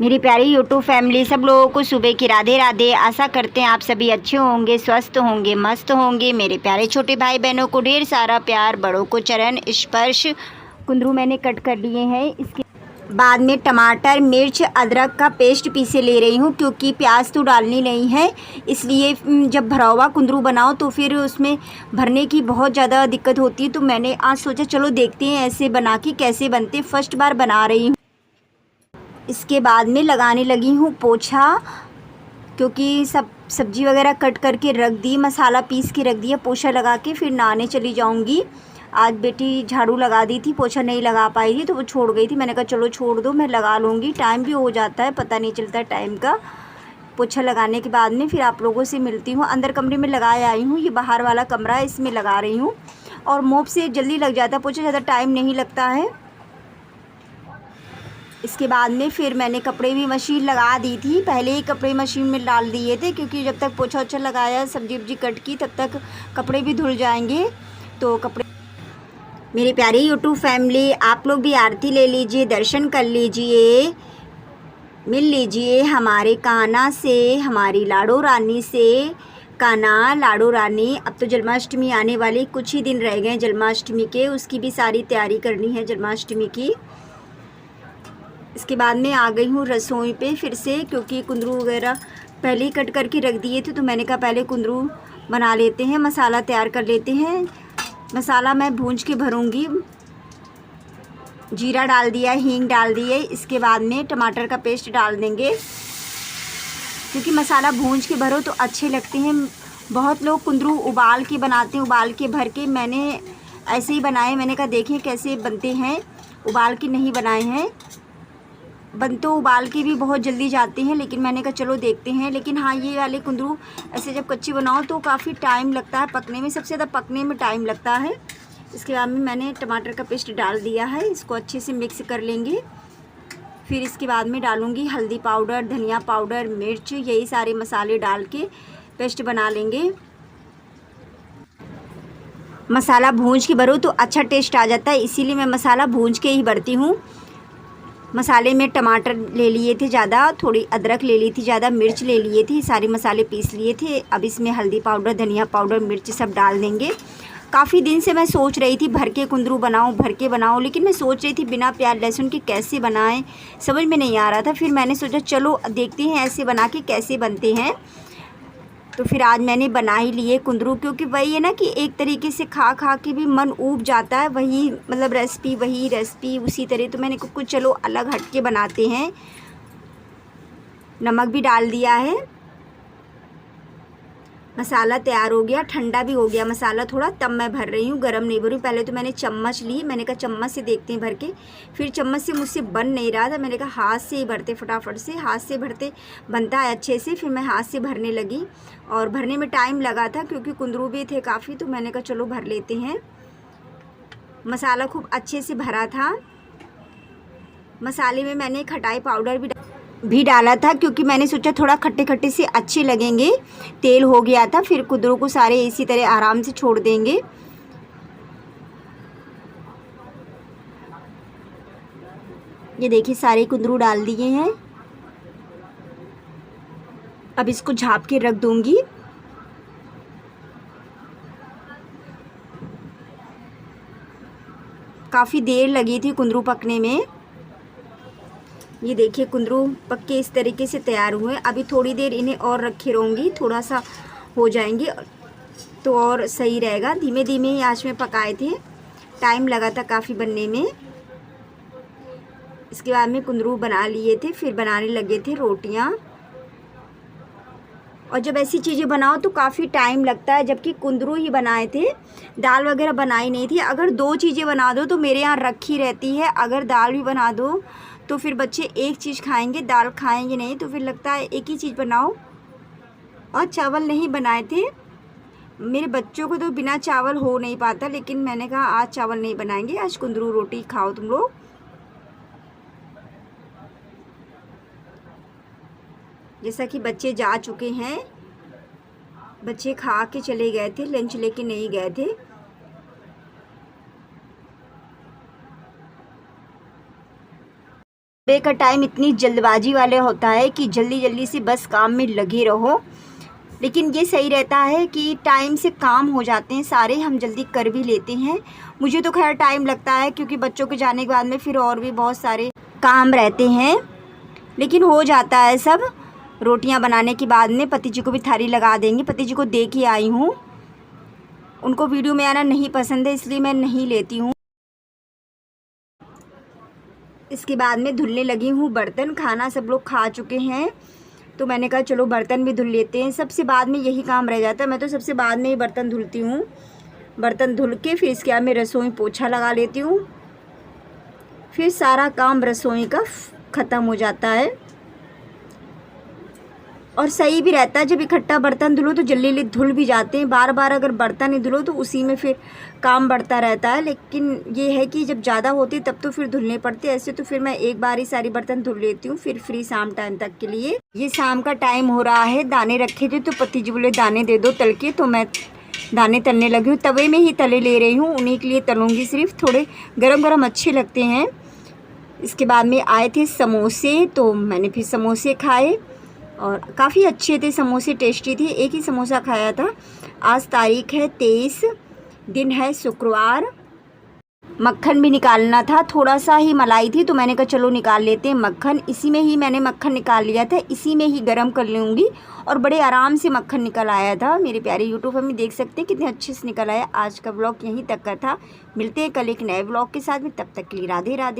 मेरी प्यारी YouTube family, सब लोगों को सुबह की राधे राधे। आशा करते हैं आप सभी अच्छे होंगे, स्वस्थ होंगे, मस्त होंगे। मेरे प्यारे छोटे भाई बहनों को ढेर सारा प्यार, बड़ों को चरण स्पर्श। कुंदरू मैंने कट कर लिए हैं। इसके बाद में टमाटर, मिर्च, अदरक का पेस्ट पीसे ले रही हूँ, क्योंकि प्याज तो डालनी नहीं है। इसलिए जब भरा हुआ कुंदरू बनाओ तो फिर उसमें भरने की बहुत ज़्यादा दिक्कत होती है। तो मैंने आज सोचा चलो देखते हैं ऐसे बना के कैसे बनते। फर्स्ट बार बना रही हूँ। इसके बाद में लगाने लगी हूँ पोछा, क्योंकि सब सब्जी वगैरह कट करके रख दी, मसाला पीस के रख दिया। पोछा लगा के फिर नहाने चली जाऊँगी। आज बेटी झाड़ू लगा दी थी, पोछा नहीं लगा पाई थी तो वो छोड़ गई थी। मैंने कहा चलो छोड़ दो, मैं लगा लूँगी। टाइम भी हो जाता है, पता नहीं चलता टाइम का। पोछा लगाने के बाद में फिर आप लोगों से मिलती हूँ। अंदर कमरे में लगाए आई हूँ, ये बाहर वाला कमरा है, इसमें लगा रही हूँ। और मोप से जल्दी लग जाता है पोछा, ज़्यादा टाइम नहीं लगता है। इसके बाद में फिर मैंने कपड़े भी मशीन लगा दी थी। पहले ही कपड़े मशीन में डाल दिए थे, क्योंकि जब तक पोछा ओछा लगाया, सब्जी वब्जी कट की, तब तक कपड़े भी धुल जाएंगे। तो कपड़े, मेरी प्यारी यूट्यूब फैमिली, आप लोग भी आरती ले लीजिए, दर्शन कर लीजिए, मिल लीजिए हमारे कान्हा से, हमारी लाडो रानी से। कान्हा, लाडो रानी, अब तो जन्माष्टमी आने वाली, कुछ ही दिन रह गए जन्माष्टमी के। उसकी भी सारी तैयारी करनी है जन्माष्टमी की। इसके बाद में आ गई हूँ रसोई पे फिर से, क्योंकि कुंदरू वगैरह पहले ही कट करके रख दिए थे। तो मैंने कहा पहले कुंदरू बना लेते हैं, मसाला तैयार कर लेते हैं। मसाला मैं भूंज के भरूंगी। जीरा डाल दिया, हींग डाल दिए। इसके बाद में टमाटर का पेस्ट डाल देंगे, क्योंकि मसाला भूंज के भरो तो अच्छे लगते हैं। बहुत लोग कुंदरू उबाल के बनाते हैं, उबाल के भर के। मैंने ऐसे ही बनाए। मैंने कहा देखें कैसे बनते हैं, उबाल के नहीं बनाए हैं। बन तो उबाल के भी बहुत जल्दी जाते हैं, लेकिन मैंने कहा चलो देखते हैं। लेकिन हाँ, ये वाले कुंदरू ऐसे जब कच्ची बनाओ तो काफ़ी टाइम लगता है पकने में, सबसे ज़्यादा पकने में टाइम लगता है। इसके बाद में मैंने टमाटर का पेस्ट डाल दिया है, इसको अच्छे से मिक्स कर लेंगे। फिर इसके बाद में डालूँगी हल्दी पाउडर, धनिया पाउडर, मिर्च, यही सारे मसाले डाल के पेस्ट बना लेंगे। मसाला भूंज के भरो तो अच्छा टेस्ट आ जाता है, इसीलिए मैं मसाला भूंज के ही भरती हूँ। मसाले में टमाटर ले लिए थे ज़्यादा, थोड़ी अदरक ले ली थी ज़्यादा, मिर्च ले लिए थे, सारे मसाले पीस लिए थे। अब इसमें हल्दी पाउडर, धनिया पाउडर, मिर्च सब डाल देंगे। काफ़ी दिन से मैं सोच रही थी भर के कुंदरू बनाऊं, भर के बनाऊं, लेकिन मैं सोच रही थी बिना प्याज लहसुन के कैसे बनाएं, समझ में नहीं आ रहा था। फिर मैंने सोचा चलो देखते हैं ऐसे बना के कैसे बनते हैं। तो फिर आज मैंने बना ही लिए कुंदरू, क्योंकि वही है ना कि एक तरीके से खा खा के भी मन ऊब जाता है। वही मतलब रेसिपी, वही रेसिपी उसी तरह। तो मैंने कुछ चलो अलग हट के बनाते हैं। नमक भी डाल दिया है। मसाला तैयार हो गया, ठंडा भी हो गया मसाला थोड़ा, तब मैं भर रही हूँ, गरम नहीं भर रही हूँ। पहले तो मैंने चम्मच ली, मैंने कहा चम्मच से देखते हैं भर के। फिर चम्मच से मुझसे बन नहीं रहा था, मैंने कहा हाथ से ही भरते, फटाफट से हाथ से भरते बनता है अच्छे से। फिर मैं हाथ से भरने लगी, और भरने में टाइम लगा था क्योंकि कुंदरू भी थे काफ़ी। तो मैंने कहा चलो भर लेते हैं। मसाला खूब अच्छे से भरा था। मसाले में मैंने खटाई पाउडर भी डाला था, क्योंकि मैंने सोचा थोड़ा खट्टे खट्टे से अच्छे लगेंगे। तेल हो गया था। फिर कुंदरू को सारे इसी तरह आराम से छोड़ देंगे। ये देखिए सारे कुंदरू डाल दिए हैं। अब इसको झाँप के रख दूंगी। काफ़ी देर लगी थी कुंदरू पकने में। ये देखिए कुंदरू पक के इस तरीके से तैयार हुए। अभी थोड़ी देर इन्हें और रखे रहूँगी, थोड़ा सा हो जाएंगे तो और सही रहेगा। धीमे धीमे ही आंच में पकाए थे, टाइम लगा था काफ़ी बनने में। इसके बाद में कुंदरू बना लिए थे, फिर बनाने लगे थे रोटियां। और जब ऐसी चीज़ें बनाओ तो काफ़ी टाइम लगता है, जबकि कुंदरू ही बनाए थे, दाल वगैरह बनाई नहीं थी। अगर दो चीज़ें बना दो तो मेरे यहाँ रखी रहती है। अगर दाल भी बना दो तो फिर बच्चे एक चीज़ खाएंगे, दाल खाएंगे नहीं। तो फिर लगता है एक ही चीज़ बनाओ। और चावल नहीं बनाए थे मेरे बच्चों को, तो बिना चावल हो नहीं पाता। लेकिन मैंने कहा आज चावल नहीं बनाएंगे, आज कुंदरू रोटी खाओ तुम लोग। जैसा कि बच्चे जा चुके हैं, बच्चे खा के चले गए थे, लंच लेके नहीं गए थे। सुबह का टाइम इतनी जल्दबाजी वाले होता है कि जल्दी जल्दी से बस काम में लगे रहो, लेकिन ये सही रहता है कि टाइम से काम हो जाते हैं सारे, हम जल्दी कर भी लेते हैं। मुझे तो खैर टाइम लगता है क्योंकि बच्चों के जाने के बाद में फिर और भी बहुत सारे काम रहते हैं, लेकिन हो जाता है सब। रोटियां बनाने के बाद में पति जी को भी थाली लगा देंगे। पति जी को दे के आई हूँ, उनको वीडियो में आना नहीं पसंद है इसलिए मैं नहीं लेती हूँ। इसके बाद में धुलने लगी हूँ बर्तन। खाना सब लोग खा चुके हैं तो मैंने कहा चलो बर्तन भी धुल लेते हैं। सबसे बाद में यही काम रह जाता है, मैं तो सबसे बाद में ही बर्तन धुलती हूँ। बर्तन धुल के फिर इसके बाद में रसोई पोछा लगा लेती हूँ, फिर सारा काम रसोई का ख़त्म हो जाता है। और सही भी रहता है, जब इकट्ठा बर्तन धुलो तो जल्दी जल्दी धुल भी जाते हैं। बार बार अगर बर्तन ही धुलो तो उसी में फिर काम बढ़ता रहता है। लेकिन ये है कि जब ज़्यादा होती तब तो फिर धुलने पड़ते, ऐसे तो फिर मैं एक बार ही सारी बर्तन धुल लेती हूँ, फिर फ्री शाम टाइम तक के लिए। ये शाम का टाइम हो रहा है, दाने रखे थे तो पति जी बोले दाने दे दो तल के, तो मैं दाने तलने लगी हूँ। तवे में ही तले ले रही हूँ, उन्हीं के लिए तलूँगी सिर्फ, थोड़े गरम गरम अच्छे लगते हैं। इसके बाद में आए थे समोसे, तो मैंने फिर समोसे खाए और काफ़ी अच्छे थे समोसे, टेस्टी थे। एक ही समोसा खाया था। आज तारीख है 23, दिन है शुक्रवार। मक्खन भी निकालना था, थोड़ा सा ही मलाई थी तो मैंने कहा चलो निकाल लेते हैं मक्खन। इसी में ही मैंने मक्खन निकाल लिया था, इसी में ही गरम कर लूँगी और बड़े आराम से मक्खन निकल आया था। मेरे प्यारे यूट्यूब पर देख सकते हैं कितने अच्छे से निकल आया। आज का ब्लॉग यहीं तक का था, मिलते हैं कल एक नए ब्लॉग के साथ में, तब तक के लिए राधे राधे।